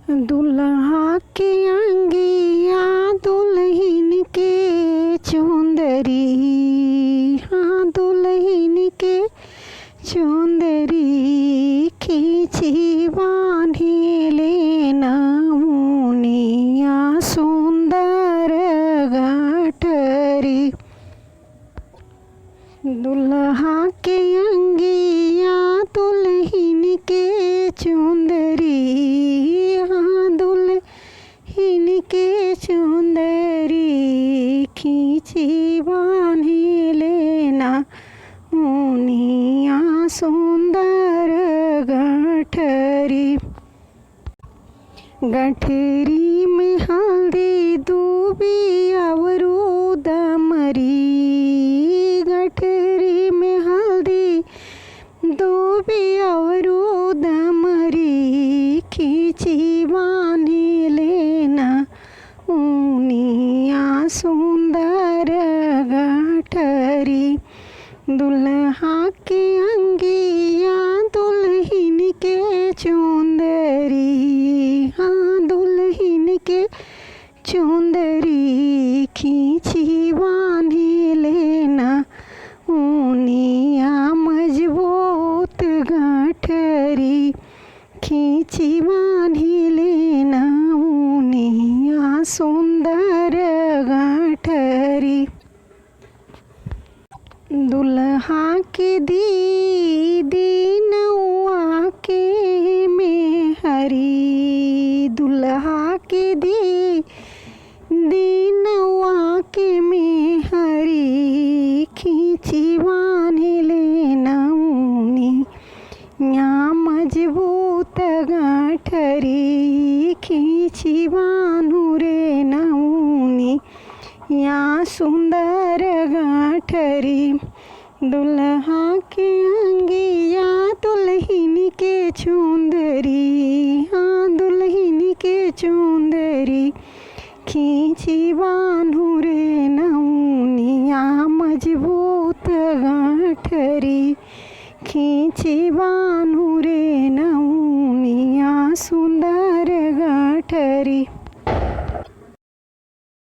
दुल्हा के अंगिया दुल्हन के चुंदरी, हाँ दुल्हन के चुंदरी खींची बांधी लेना मुनिया सुंदर गठरी। दुल्हा के अंगिया दुल्हन के चुंदरी, हाँ दुल्हन के चुंदरी खींची बांधी लेना मुनिया सुंदर गठरी। गठरी में हल्दी दूबी अवरू दमरी, गठरी में हल्दी दूबी अवरू दमरी खींची बांधी लेना मुनिया सुंदर गठरी। दुल्हा के अंगिया दुल्हन के चुंदरी, हाँ दुल्हन के चुंदरी खींची बांधी लेना मुनिया मजबूत गठरी खींची बांधी लेना मुनिया सुंदर गठरी। दुल्हा के दीदी नौआ के में हरी, दुल्हा के दीदी नौआ के में हरी खींची बांधी लेना मुनिया मजबूत गठरी खींची बांधू रे मुनिया सुंदर गठरी। दुल्हा के अंगिया दुल्हन के चुंदरी, हाँ दुल्हन के चुंदरी खींची बांधू रे मुनिया मजबूत गठरी खींची बांधू रे मुनिया सुंदर